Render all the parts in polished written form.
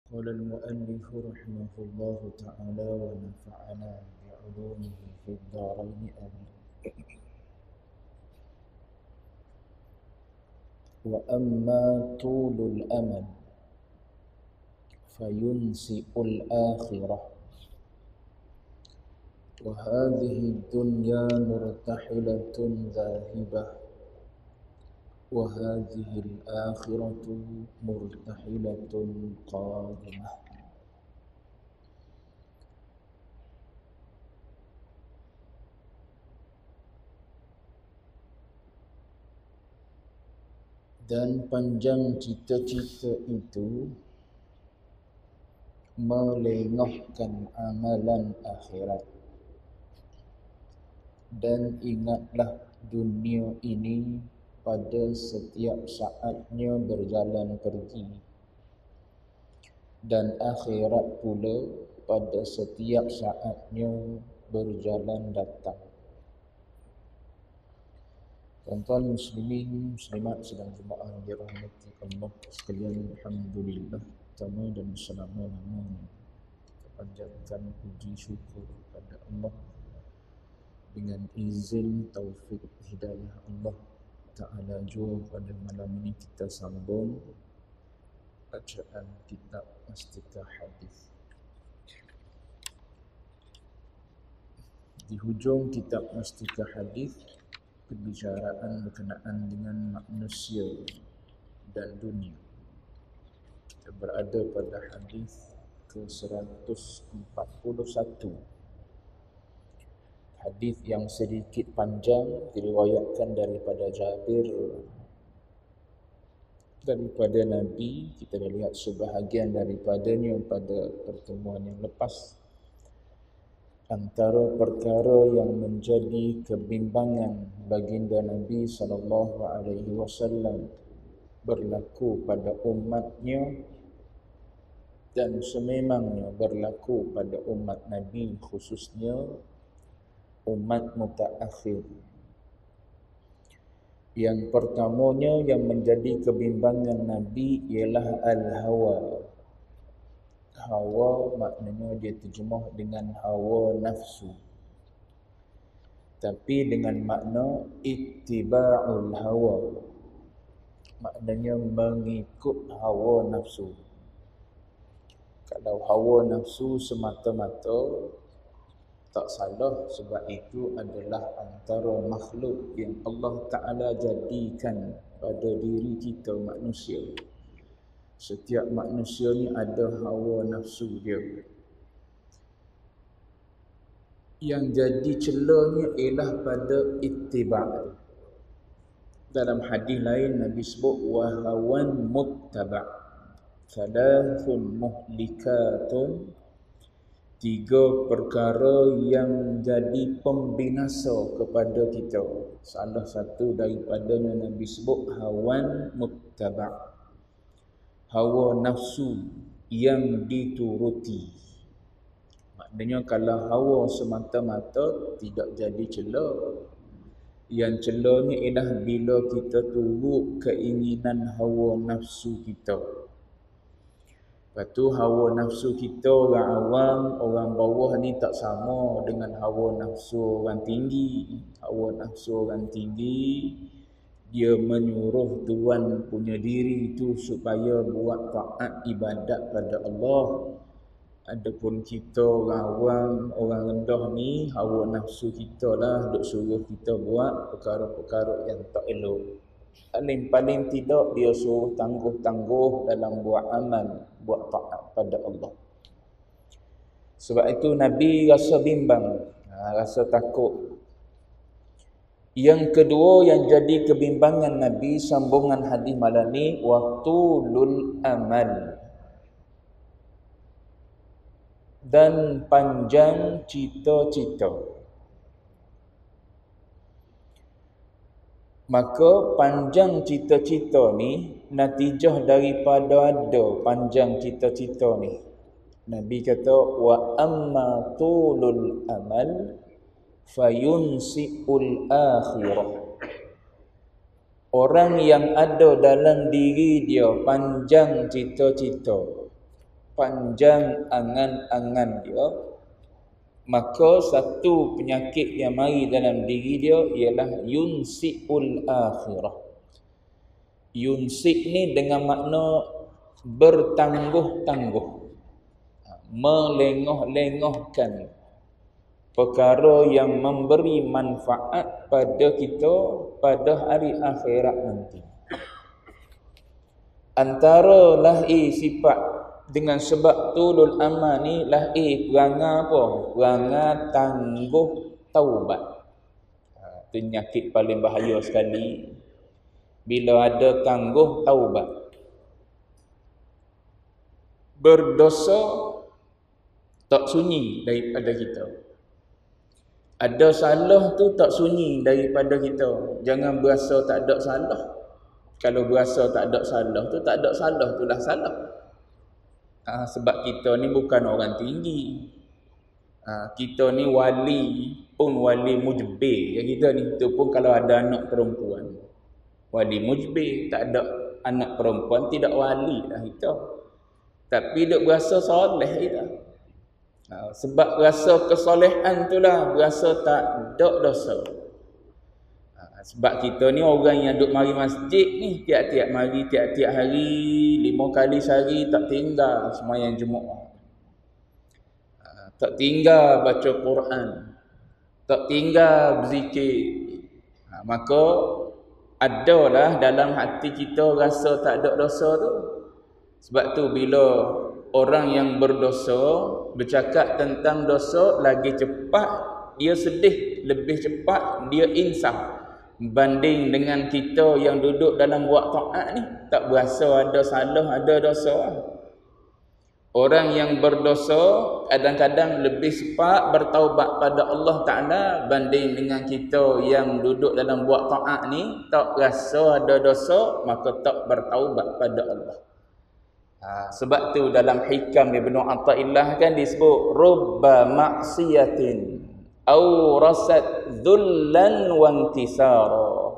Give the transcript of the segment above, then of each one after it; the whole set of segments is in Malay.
قال المؤلف رحمه الله تعالى ونفعنا بعلومه في الدارين آمين. وأما طول الأمل فينسئ الآخرة وهذه الدنيا مرتحلة ذاهبة وهذه الآخرة مرتحلة قادمة. Dan panjang cita-cita itu melengahkan amalan akhirat. Dan ingatlah dunia ini pada setiap saatnya berjalan pergi, dan akhirat pula pada setiap saatnya berjalan datang. Tuan-tuan muslimin muslimat sedang jemaah yang dirahmati Allah sekalian, alhamdulillah, pertama dan selama-lamanya kita panjatkan puji syukur kepada Allah dengan izin taufik hidayah Allah Ta'ala. Jua pada malam ini kita sambung bacaan kitab Mastika Hadis. Di hujung kitab Mastika Hadis, perbicaraan berkenaan dengan manusia dan dunia. Kita berada pada hadis ke-141. Hadis yang sedikit panjang diriwayatkan daripada Jabir daripada Nabi. Kita dah lihat sebahagian daripadanya pada pertemuan yang lepas. Antara perkara yang menjadi kebimbangan baginda Nabi SAW berlaku pada umatnya, dan sememangnya berlaku pada umat Nabi, khususnya umat mutaakhir. Yang pertamanya yang menjadi kebimbangan Nabi ialah al-hawa. Hawa maknanya dia terjemah dengan hawa nafsu, tapi dengan makna ittiba'ul hawa, maknanya mengikut hawa nafsu. Kalau hawa nafsu semata-mata tak salah, sebab itu adalah antara makhluk yang Allah Ta'ala jadikan pada diri kita manusia. Setiap manusia ni ada hawa nafsu dia. Yang jadi celanya ialah pada ittiba'. Dalam hadis lain Nabi sebut wa hawan muttaba', thalathun muhlikatun, 3 perkara yang jadi pembinasa kepada kita. Salah satu daripadanya Nabi sebut hawan muttaba', hawa nafsu yang dituruti. Maknanya kalau hawa semata-mata tidak jadi cela. Yang celanya ialah bila kita turut keinginan hawa nafsu kita. Lepas tu hawa nafsu kita orang awam, orang bawah ni tak sama dengan hawa nafsu orang tinggi. Hawa nafsu orang tinggi, dia menyuruh tuan punya diri itu supaya buat taat ibadat pada Allah. Adapun kita orang awam, orang rendah ni, hawa nafsu kita lah duk suruh kita buat perkara-perkara yang tak elok. Paling tidak dia suruh tangguh-tangguh dalam buat amal, buat taat pada Allah. Sebab itu Nabi rasa bimbang, rasa takut. Yang kedua yang jadi kebimbangan Nabi, sambungan hadis malam ni, waqtulul amal, dan panjang cita-cita. Maka panjang cita-cita ni natijah daripada ada panjang cita-cita ni. Nabi kata wa amma tulul amal fayunsi'ul akhirah. Orang yang ada dalam diri dia panjang cita-cita, panjang angan-angan dia, maka satu penyakit yang mari dalam diri dia ialah yunsi'ul akhirah. Yunsik ni dengan makna bertangguh-tangguh, melengah-lengahkan perkara yang memberi manfaat pada kita pada hari akhirat nanti. Antara lahir sifat dengan sebab tulul amal ni, lahir perangai apa? Perangai tangguh taubat. Itu penyakit paling bahaya sekali. Bila ada tangguh taubat, berdosa tak sunyi daripada kita. Ada salah tu tak sunyi daripada kita. Jangan berasa tak ada salah. Kalau berasa tak ada salah tu, tak ada salah tu lah salah. Sebab kita ni bukan orang tinggi. Kita ni wali pun wali mujbir. Yang kita ni tu pun kalau ada anak perempuan, wali mujbir. Tak ada anak perempuan, tidak wali lah kita. Tapi duk berasa soleh kita. Sebab rasa kesolehan tu lah, berasa tak ada dosa. Sebab kita ni orang yang duk mari masjid ni, tiap-tiap mari, tiap-tiap hari, 5 kali sehari tak tinggal sembahyang Jumaat. Tak tinggal baca Quran, tak tinggal berzikir. Maka adalah dalam hati kita rasa tak ada dosa tu. Sebab tu bila orang yang berdosa bercakap tentang dosa, lagi cepat dia sedih, lebih cepat dia insaf berbanding dengan kita yang duduk dalam buat taat ni, tak berasa ada salah, ada dosa. Orang yang berdosa kadang-kadang lebih cepat bertaubat pada Allah Ta'ala banding dengan kita yang duduk dalam buat taat ni, tak rasa ada dosa, maka tak bertaubat pada Allah. Sebab tu dalam hikam Ibnu Athaillah kan disebut rubba maksiatin awrasat dhullan wa intisara.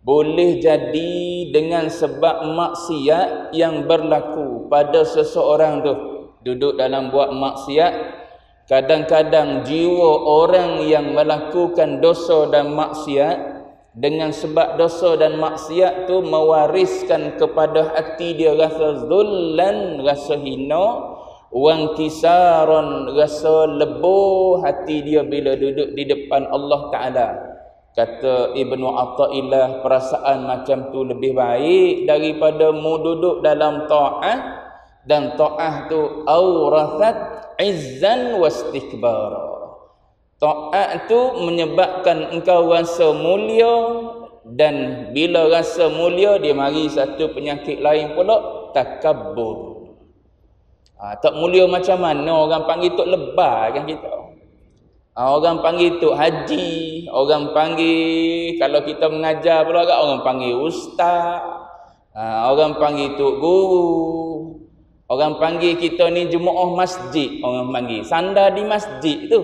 Boleh jadi dengan sebab maksiat yang berlaku pada seseorang tu, duduk dalam buat maksiat, kadang-kadang jiwa orang yang melakukan dosa dan maksiat, dengan sebab dosa dan maksiat tu mewariskan kepada hati dia rasa zullan, rasa hina, wangkisaron, rasa lebur hati dia bila duduk di depan Allah Ta'ala. Kata Ibnu Athaillah, perasaan macam tu lebih baik daripada mu duduk dalam ta'ah, dan ta'ah tu awrathat izzan wastikbara. Ta'at tu menyebabkan engkau rasa mulia, dan bila rasa mulia dia mari satu penyakit lain pula, takabbur. Tak mulia macam mana orang panggil tok lebah kan kita. Orang panggil tok haji, orang panggil, kalau kita mengajar pula kan orang panggil ustaz, orang panggil tok guru, orang panggil kita ni jemaah masjid, orang panggil sandar di masjid tu.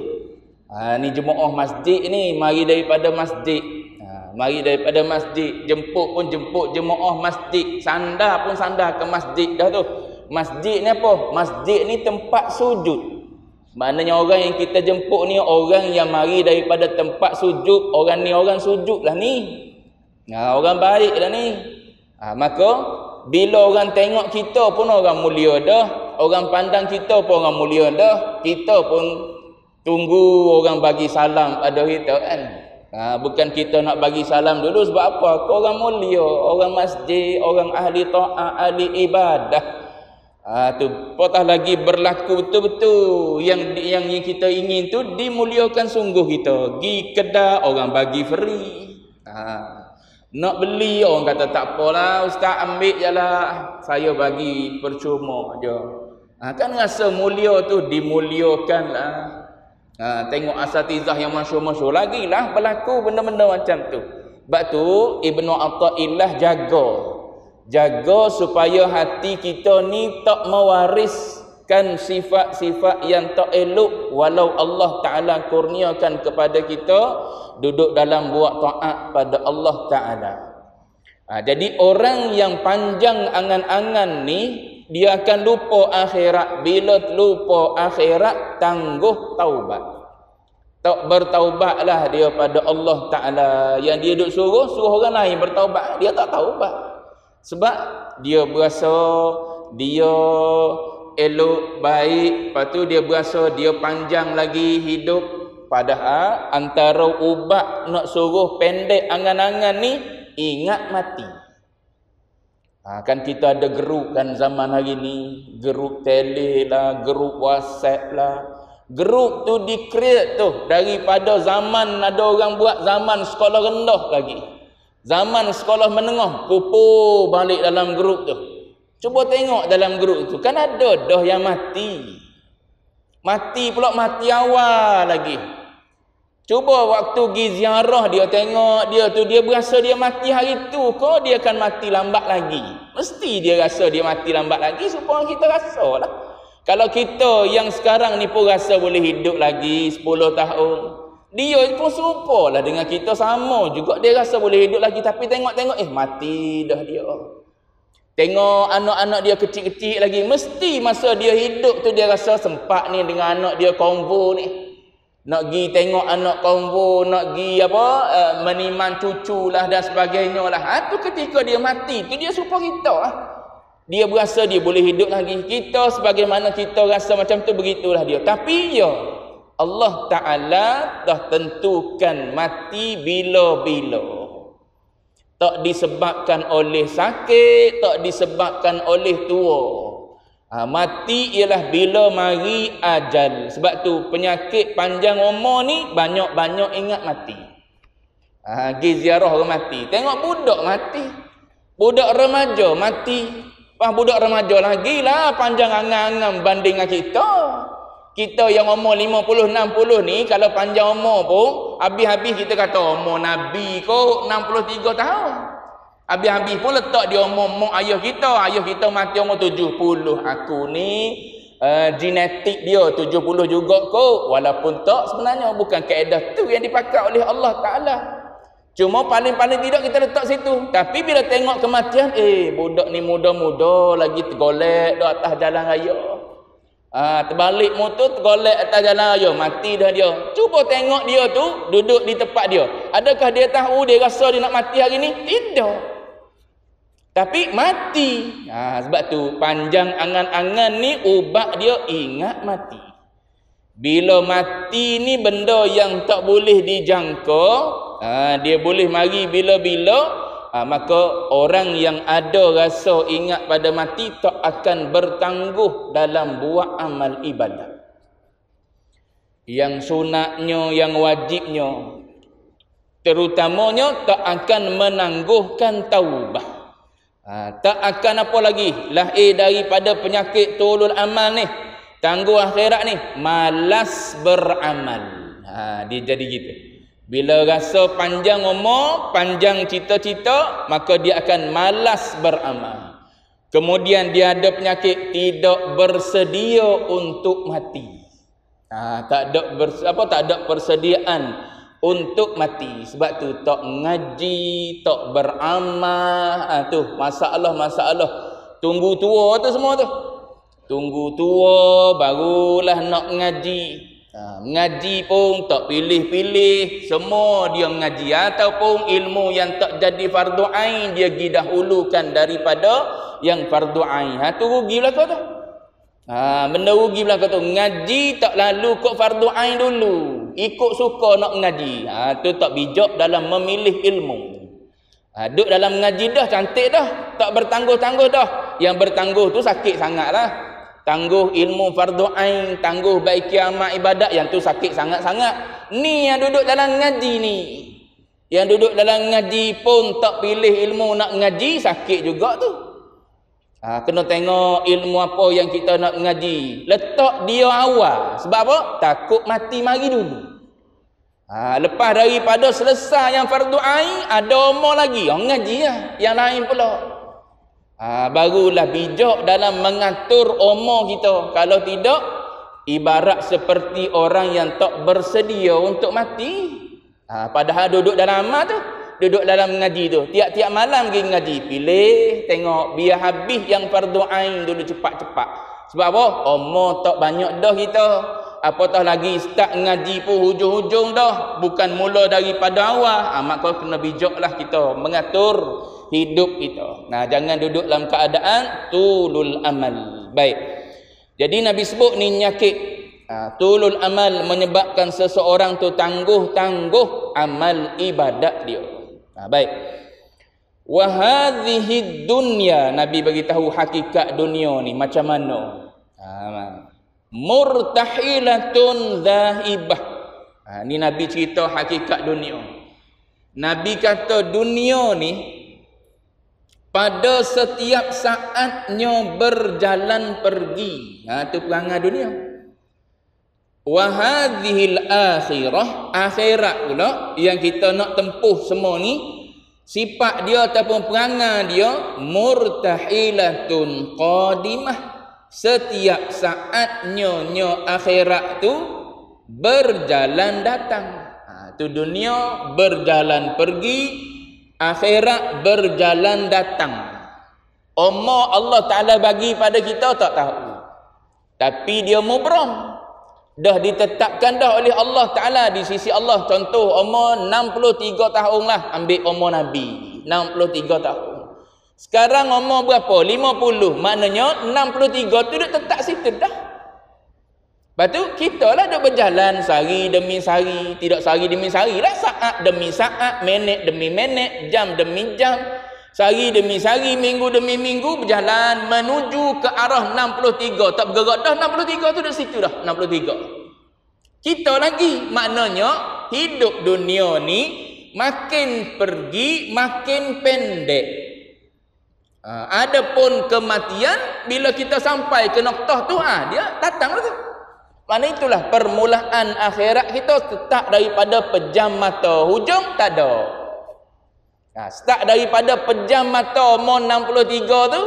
Ni jemaah masjid ni, mari daripada masjid. Mari daripada masjid, jemput pun jemput jemaah masjid, sandar pun sandar ke masjid dah tu. Masjid ni apa? Masjid ni tempat sujud. Maknanya orang yang kita jemput ni orang yang mari daripada tempat sujud. Orang ni orang sujud lah ni. Orang baik lah ni. Maka bila orang tengok kita pun orang mulia dah, orang pandang kita pun orang mulia dah, kita pun tunggu orang bagi salam pada kita kan. Bukan kita nak bagi salam dulu, sebab apa? Kau orang mulia, orang masjid, orang ahli ta'ah, ahli ibadah. Tu patah lagi berlaku betul-betul yang kita ingin tu dimuliakan sungguh kita. Gi kedai orang bagi free. Nak beli orang kata tak apalah ustaz, ambil je lah, saya bagi percuma je. Kan rasa mulia tu dimuliakan lah. Tengok asatizah yang masyhur-masyhur lagi lah berlaku benda-benda macam tu. Sebab tu Ibnu Athaillah jaga supaya hati kita ni tak mewariskan sifat-sifat yang tak elok, walau Allah Ta'ala kurniakan kepada kita duduk dalam buat taat pada Allah Ta'ala. Jadi orang yang panjang angan-angan ni dia akan lupa akhirat. Bila lupa akhirat, tangguh taubat. Tak bertaubatlah dia pada Allah Ta'ala. Yang dia duk suruh orang lain bertaubat. Dia tak taubat. Sebab dia berasa dia elok, baik. Lepas tu dia berasa dia panjang lagi hidup. Padahal antara ubat nak suruh pendek angan-angan ni, ingat mati. Kan kita ada geruk kan zaman hari ni. Geruk tele lah, geruk WhatsApp lah. Grup tu di-create tu daripada zaman ada orang buat zaman sekolah rendah lagi. Zaman sekolah menengah, kumpul balik dalam grup tu. Cuba tengok dalam grup tu, kan ada dah yang mati. Mati pula mati awal lagi. Cuba waktu pergi ziarah dia tengok dia tu, dia berasa dia mati hari tu ke dia akan mati lambat lagi. Mesti dia rasa dia mati lambat lagi supaya kita rasalah. Kalau kita yang sekarang ni pun rasa boleh hidup lagi 10 tahun. Dia pun serupalah dengan kita, sama juga dia rasa boleh hidup lagi. Tapi tengok-tengok, mati dah dia. Tengok anak-anak dia kecil-kecil lagi. Mesti masa dia hidup tu dia rasa sempat ni dengan anak dia konvo ni. Nak pergi tengok anak konvo, nak pergi meniman cucu lah dan sebagainya lah. Tu ketika dia mati, tu dia serupa kita lah. Dia berasa dia boleh hidup lagi. Kita sebagaimana kita rasa macam tu, begitulah dia. Tapi ya, Allah Ta'ala dah tentukan mati bila-bila. Tak disebabkan oleh sakit, tak disebabkan oleh tua. Mati ialah bila mari ajal. Sebab tu penyakit panjang umur ni banyak-banyak ingat mati. Pergi ziarah orang mati. Tengok budak mati. Budak remaja mati. Budak remaja lagi lah panjang angan-angan banding dengan kita. Kita yang umur 50, 60 ni, kalau panjang umur pun, habis-habis kita kata umur Nabi kot 63 tahun. Habis-habis pun letak dia umur ayah kita. Ayah kita mati umur 70. Aku ni genetik dia 70 juga kot. Walaupun tak, sebenarnya bukan kaedah tu yang dipakai oleh Allah Ta'ala. Cuma paling-paling tidak kita letak situ. Tapi bila tengok kematian, budak ni muda-muda lagi tergolek di atas jalan raya. Terbalik motor tergolek atas jalan raya, mati dah dia. Cuba tengok dia tu duduk di tempat dia. Adakah dia tahu, dia rasa dia nak mati hari ni? Tidak. Tapi mati. Sebab tu panjang angan-angan ni ubat dia ingat mati. Bila mati ni benda yang tak boleh dijangka. Dia boleh mari bila-bila. Maka orang yang ada rasa ingat pada mati tak akan bertangguh dalam buat amal ibadat. Yang sunatnya, yang wajibnya, terutamanya tak akan menangguhkan taubah. Tak akan apa lagi lahir daripada penyakit tulul amal ni, tangguh akhirat ni, malas beramal. Dia jadi gitu. Bila rasa panjang umur, panjang cita-cita, maka dia akan malas beramal. Kemudian dia ada penyakit tidak bersedia untuk mati. Tak ada persediaan untuk mati. Sebab tu tak ngaji, tak beramal. Tu masalah-masalah. Tunggu tua tu semua tu. Tunggu tua barulah nak ngaji. Ngaji pun tak pilih-pilih, semua dia mengaji. Ataupun ilmu yang tak jadi fardu ain dia pergi dahulukan daripada yang fardu ain. Tu rugi belaka tu. Benda rugi belaka tu. Ngaji tak lalu kok fardu ain dulu, ikut suka nak ngaji. Tu tak bijak dalam memilih ilmu. Duduk dalam ngaji dah cantik dah, tak bertangguh-tangguh dah. Yang bertangguh tu sakit sangatlah. Tangguh ilmu fardu ain, tangguh baiki amal ibadat, yang tu sakit sangat-sangat. Ni yang duduk dalam ngaji ni. Yang duduk dalam ngaji pun tak pilih ilmu nak ngaji, sakit juga tu. Kena tengok ilmu apa yang kita nak ngaji. Letak dia awal. Sebab apa? Takut mati mari dulu. Lepas daripada selesai yang fardu ain, ada umur lagi. Ngaji lah. Yang lain pula. Barulah bijak dalam mengatur umur kita. Kalau tidak, ibarat seperti orang yang tak bersedia untuk mati. Padahal duduk dalam amal tu, duduk dalam ngaji tu. Tiap-tiap malam pergi ngaji. Pilih, tengok. Biar habis yang fardu ain dulu cepat-cepat. Sebab apa? Umur tak banyak dah kita. Apatah lagi start ngaji pun hujung-hujung dah. Bukan mula daripada awal. Maka kena bijaklah kita mengatur hidup kita. Nah, jangan duduk dalam keadaan tulul amal. Baik. Jadi Nabi sebut ni nyakit. Tulul amal menyebabkan seseorang tu tangguh-tangguh amal ibadat dia. Baik. Wa hadhihi dunya, Nabi bagi tahu hakikat dunia ni macam mana. Murtahilatun dhahibah. Ni Nabi cerita hakikat dunia. Nabi kata dunia ni pada setiap saatnya berjalan pergi. Itu perangai dunia. Wa hadhil akhirah, akhirat pula yang kita nak tempuh semua ni, sifat dia ataupun perangai dia murtahilatun qadimah. Setiap saatnya akhirat tu berjalan datang. Tu dunia berjalan pergi, akhirat berjalan datang. Umur Allah Ta'ala bagi pada kita tak tahu. Tapi dia mubram. Dah ditetapkan dah oleh Allah Ta'ala di sisi Allah. Contoh umur 63 tahun lah. Ambil umur Nabi 63 tahun. Sekarang umur berapa? 50. Maknanya 63 tu duduk tetap situ dah. Lepas tu kita lah duduk berjalan sehari demi sehari. Tidak sehari demi sehari lah. Saat demi saat, minit demi minit, jam demi jam. Sehari demi sehari, minggu demi minggu berjalan menuju ke arah 63. Tak bergerak dah 63 tu duduk situ dah 63. Kita lagi, maknanya hidup dunia ni makin pergi makin pendek. Adapun kematian bila kita sampai ke noktah tu, dia datang lah tu. Mana itulah permulaan akhirat kita. Start daripada pejam mata, hujung tak ada. Start daripada pejam mata umur 63 tu,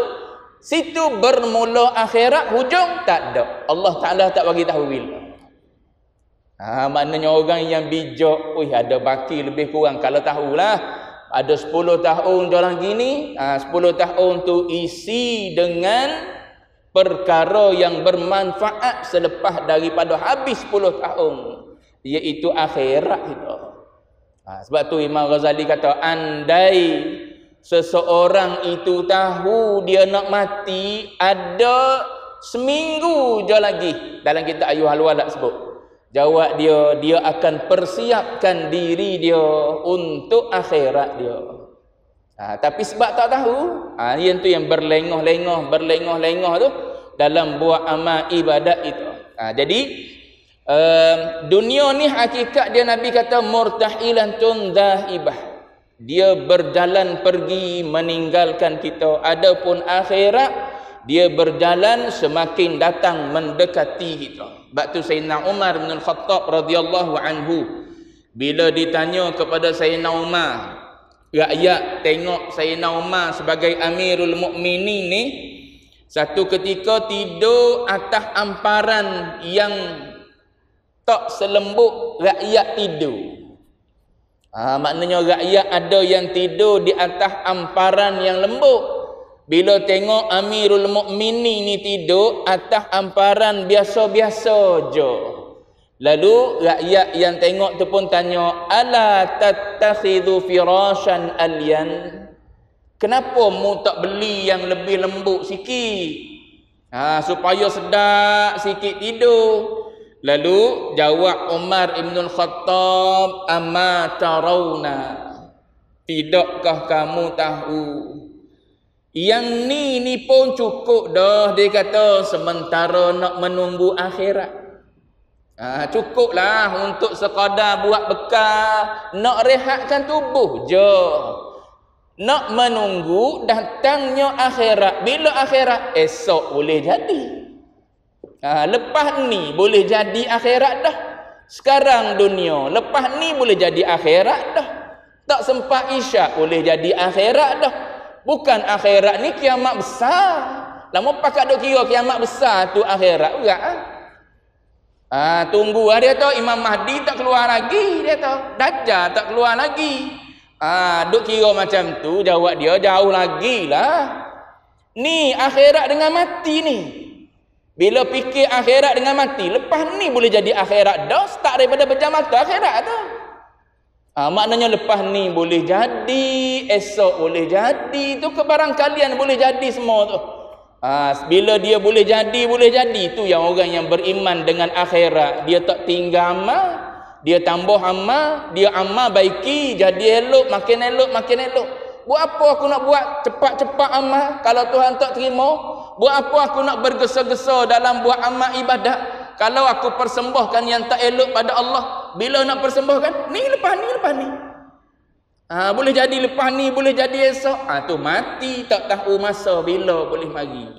situ bermula akhirat, hujung tak ada. Allah Ta'ala tak bagi tahu bila. Maknanya orang yang bijak, ada baki lebih kurang kalau tahulah. Ada 10 tahun jalan gini, 10 tahun tu isi dengan perkara yang bermanfaat selepas daripada habis 10 tahun, iaitu akhirat kita. Sebab tu Imam Ghazali kata, andai seseorang itu tahu dia nak mati ada seminggu je lagi, dalam kitab Ayyuhal Walad sebut, jawab dia akan persiapkan diri dia untuk akhirat dia. Tapi sebab tak tahu, yang tu yang berlengah-lengah tu dalam buat amal ibadat itu. Jadi dunia ni hakikat dia, Nabi kata murtahilatun dhahibah. Dia berjalan pergi meninggalkan kita. Adapun akhirat dia berjalan semakin datang mendekati kita. Sebab tu Sayyidina Umar bin Al-Khattab radhiyallahu anhu, bila ditanya kepada Sayyidina Umar, rakyat tengok Sayyidina Umar sebagai Amirul Mukminin ni, satu ketika tidur atas amparan yang tak selembut rakyat tidur. Maknanya rakyat ada yang tidur di atas amparan yang lembut. Bila tengok Amirul Mukminin ni tidur atas amparan biasa-biasa je. Lalu rakyat yang tengok tu pun tanya, ala tattakhidhu firashan alyan? Kenapa mu tak beli yang lebih lembut sikit? Supaya sedap sikit tidur. Lalu jawab Umar Ibn Khattab, amma tarawna? Tidakkah kamu tahu? Yang ni pun cukup dah, dia kata, sementara nak menunggu akhirat. Cukuplah untuk sekadar buat bekal, nak rehatkan tubuh je. Nak menunggu datangnya akhirat. Bila akhirat? Esok boleh jadi. Lepas ni boleh jadi akhirat dah. Sekarang dunia, lepas ni boleh jadi akhirat dah. Tak sempat isyak boleh jadi akhirat dah. Bukan akhirat ni kiamat besar. Lama pakat duk kira kiamat besar tu akhirat juga. Tunggu dia tahu Imam Mahdi tak keluar lagi, dia tahu Dajjal tak keluar lagi. Duk kira macam tu, jawab dia jauh lagi lah. Ni akhirat dengan mati ni. Bila fikir akhirat dengan mati, lepas ni boleh jadi akhirat dah, start daripada pejam mata akhirat tu. Maknanya lepas ni boleh jadi, esok boleh jadi, tu kebarangkalian boleh jadi semua tu. Bila dia boleh jadi, tu yang orang yang beriman dengan akhirat. Dia tak tinggal amal, dia tambah amal, dia amal baiki, jadi elok, makin elok, makin elok. Buat apa aku nak buat cepat-cepat amal kalau Tuhan tak terima? Buat apa aku nak bergesa-gesa dalam buat amal ibadat kalau aku persembahkan yang tak elok pada Allah? Bila nak persembahkan? Ni lepas ni. Boleh jadi lepas ni, boleh jadi esok. Tu mati, tak tahu masa bila boleh mari.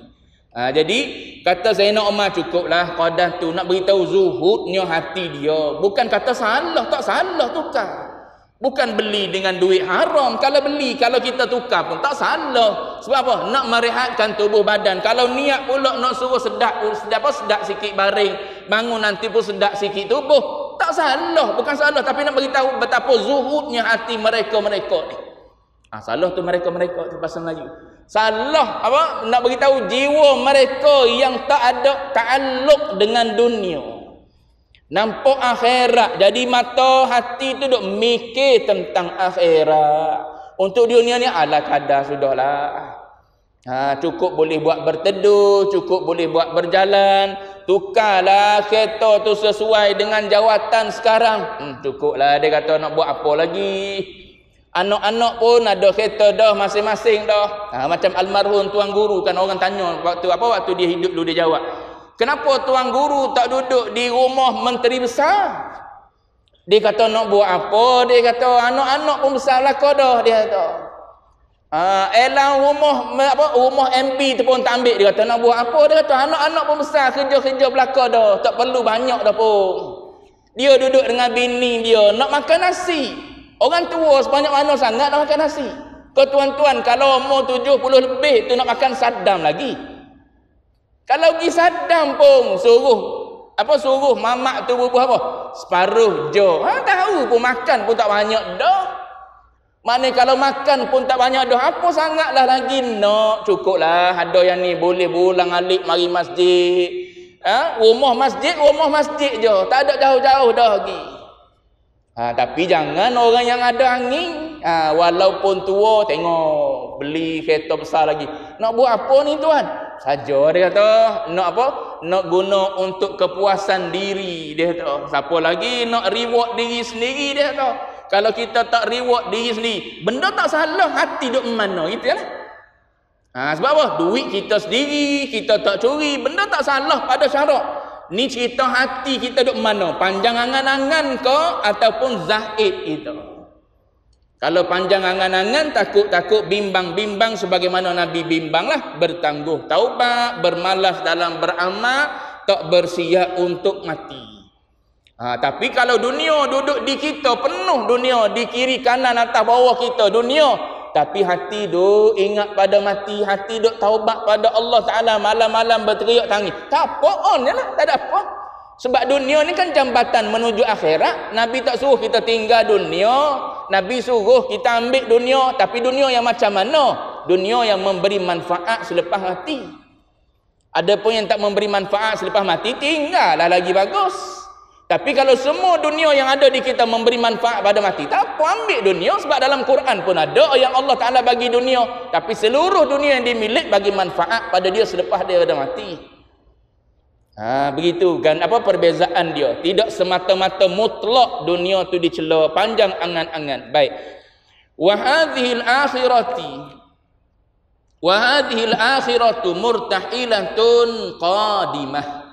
Jadi kata Zainal Umar cukuplah qadah tu nak beritahu zuhudnya hati dia. Bukan kata salah, tak salah tukar. Bukan beli dengan duit haram. Kalau beli, kalau kita tukar pun tak salah. Sebab apa? Nak merehatkan tubuh badan. Kalau niat pula nak suruh sedap sikit baring, bangun nanti pun sedap sikit tubuh, tak salah. Bukan salah, tapi nak beritahu betapa zuhudnya hati mereka-mereka ni. Salah tu mereka-mereka tu bahasa Melayu. Salah apa? Nak beritahu jiwa mereka yang tak ada ta'alluq dengan dunia. Nampak akhirat, jadi mata hati tu duk mikir tentang akhirat. Untuk dunia ni ala kadar sudahlah. Cukup boleh buat berteduh, cukup boleh buat berjalan. Tukarlah kereta tu sesuai dengan jawatan sekarang. Cukuplah, dia kata nak buat apa lagi. Anak-anak pun ada kereta dah masing-masing dah. Macam almarhum tuan guru kan, orang tanya waktu dia hidup dulu, dia jawab, kenapa tuan guru tak duduk di rumah menteri besar? Dia kata nak buat apa? Dia kata anak-anak pun besar belaka dah, dia kata. Elang rumah MP tu pun tak ambil, dia kata nak buat apa? Dia kata anak-anak pun besar, kerja-kerja belaka dah, tak perlu banyak dah pun. Dia duduk dengan bini dia nak makan nasi. Orang tua sebanyak mana sangat nak makan nasi? Kau tuan-tuan kalau umur 70 lebih tu nak makan Saddam lagi. Kalau pergi Saddam pun suruh mamak tu bubuh apa? Separuh jo. Tahu pun makan pun tak banyak dah. Mana kalau makan pun tak banyak dah, apa sangatlah lagi nak? Cukuplah ada yang ni boleh berulang alik mari masjid. Rumah masjid je. Tak ada jauh-jauh dah lagi. Tapi jangan orang yang ada angin. Walaupun tua, tengok beli kereta besar lagi. Nak buat apa ni tuan? Saja dia kata, nak apa? Nak guna untuk kepuasan diri, dia kata. Siapa lagi nak reward diri sendiri, dia kata. Kalau kita tak reward diri sendiri, benda tak salah, hati duk mana, gitu lah. Sebab apa? Duit kita sendiri, kita tak curi, benda tak salah pada syarak. Ni cerita hati kita duk mana? Panjang angan-angan ke ataupun zahid itu? Kalau panjang angan-angan, takut-takut bimbang-bimbang sebagaimana Nabi bimbang lah. Bertangguh taubat, bermalas dalam beramal, tak bersiap untuk mati. Tapi kalau dunia duduk di kita, penuh dunia, di kiri kanan atas bawah kita dunia, tapi hati duk ingat pada mati, hati duk taubat pada Allah Ta'ala, malam-malam berteriak tangis, tak apa on je lah, tak ada apa. Sebab dunia ni kan jambatan menuju akhirat. Nabi tak suruh kita tinggal dunia, Nabi suruh kita ambil dunia. Tapi dunia yang macam mana? Dunia yang memberi manfaat selepas mati. Ada pun yang tak memberi manfaat selepas mati, tinggallah lagi bagus. Tapi kalau semua dunia yang ada di kita memberi manfaat pada mati, tak apa, ambil dunia. Sebab dalam Quran pun ada yang Allah Ta'ala bagi dunia, tapi seluruh dunia yang dimiliki bagi manfaat pada dia selepas dia dah mati. Begitu kan apa perbezaan dia. Tidak semata-mata mutlak dunia tu dicela, panjang angan-angan. Baik. Wa hadhil akhiratu murtahilatun qadimah.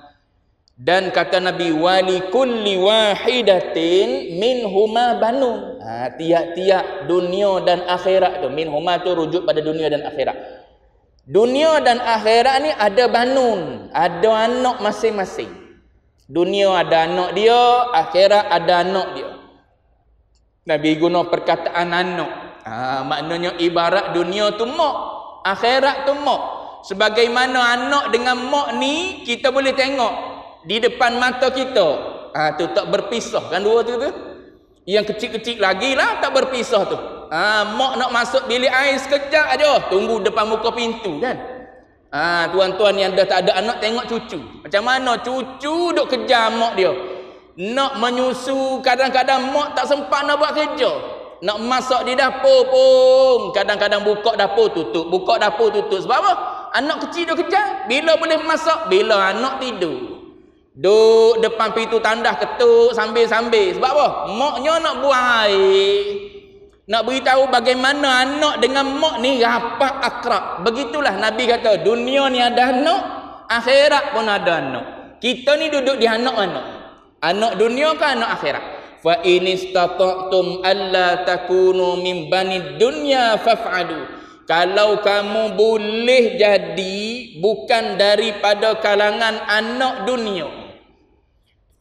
Dan kata Nabi, wali kulli wahidatin minhuma banun. Tiap-tiap dunia dan akhirat tu, minhuma tu rujuk pada dunia dan akhirat. Dunia dan akhirat ni ada banun, ada anak masing-masing. Dunia ada anak dia, akhirat ada anak dia. Nabi guna perkataan anak. Maknanya ibarat dunia tu mak, akhirat tu mak. Sebagaimana anak dengan mak ni kita boleh tengok di depan mata kita. Tu tak berpisah kan dua tu. Yang kecil-kecil lagi lah tak berpisah tu. Mak nak masuk bilik air sekejap aja, tunggu depan muka pintu kan. Tuan-tuan yang dah tak ada anak tengok cucu. Macam mana cucu duk kejar mak dia. Nak menyusu, kadang-kadang mak tak sempat nak buat kerja. Nak masak di dapur pun kadang-kadang buka dapur tutup, buka dapur tutup. Sebab apa? Anak kecil dia kejar. Bila boleh masak? Bila anak tidur. Duk depan pintu tandas ketuk sambil-sambil. Sebab apa? Maknya nak buang air. Nak beritahu bagaimana anak dengan mak ni rapat akrab. Begitulah Nabi kata, dunia ni ada anak, akhirat pun ada anak. Kita ni duduk di anak mana? Anak dunia ke anak akhirat? Fa in istata'tum alla takunu min bani dunya faf'alu. Kalau kamu boleh jadi bukan daripada kalangan anak dunia,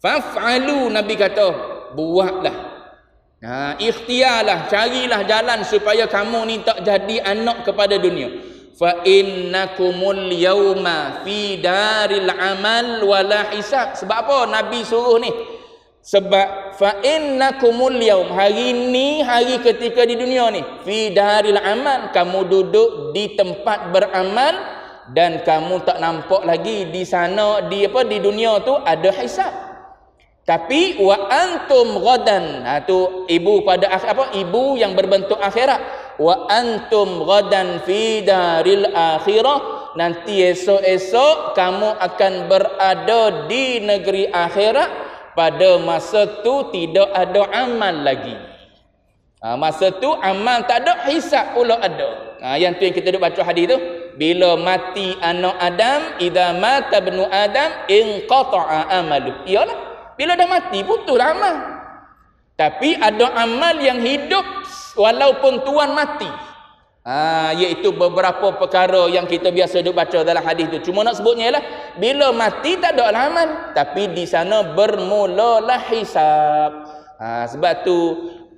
faf'alu, Nabi kata buatlah. Ikhtiarlah, carilah jalan supaya kamu ni tak jadi anak kepada dunia. Fa innakumul yauma fi daril amal wala hisab. Sebab apa Nabi suruh ni? Sebab fa innakumul yaum, hari ni, hari ketika di dunia ni, fi daril amal, kamu duduk di tempat beramal dan kamu tak nampak lagi di sana, di dunia tu ada hisab. Tapi wa antum ghadan, tu ibu pada ibu yang berbentuk akhirat. Wa antum ghadan fi daril akhirah, nanti esok-esok kamu akan berada di negeri akhirat. Pada masa tu tidak ada amal lagi. Masa tu amal tak ada, hisab pula ada. Yang tu yang kita duk baca hadis tu, bila mati anak Adam, idza mata ibnu Adam inqata'a amalu. Iyalah, bila dah mati putuslah amal. Tapi ada amal yang hidup walaupun tuan mati. Iaitu beberapa perkara yang kita biasa duk baca dalam hadis tu. Cuma nak sebutnya ialah bila mati tak ada amal, tapi di sana bermulalah hisab. Sebab tu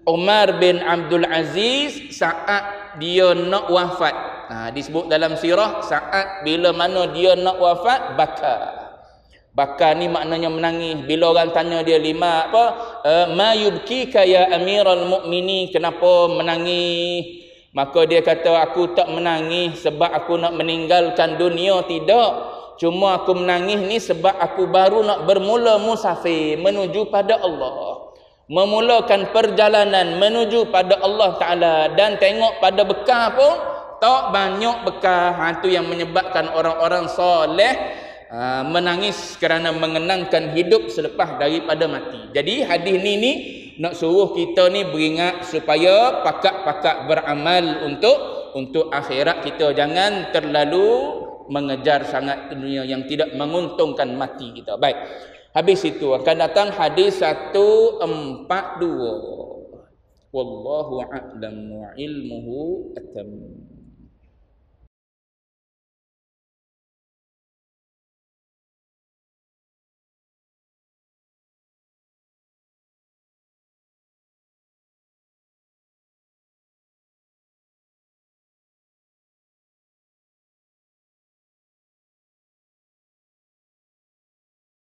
Umar bin Abdul Aziz saat dia nak wafat, disebut dalam sirah, saat bila mana dia nak wafat baka ni maknanya menangis. Bila orang tanya dia ma yubkika ya amiral mu'minin, kenapa menangis? Maka dia kata, aku tak menangis sebab aku nak meninggalkan dunia, tidak. Cuma aku menangis ni sebab aku baru nak bermula musafir menuju pada Allah, memulakan perjalanan menuju pada Allah Ta'ala. Dan tengok pada bekah pun tak banyak bekah. Itu yang menyebabkan orang-orang soleh menangis kerana mengenangkan hidup selepas daripada mati. Jadi hadis ni nak suruh kita ni beringat supaya pakak-pakak beramal untuk akhirat kita. Jangan terlalu mengejar sangat dunia yang tidak menguntungkan mati kita. Baik, habis itu akan datang hadis 142. Wallahu a'lam wa ilmuhu atam.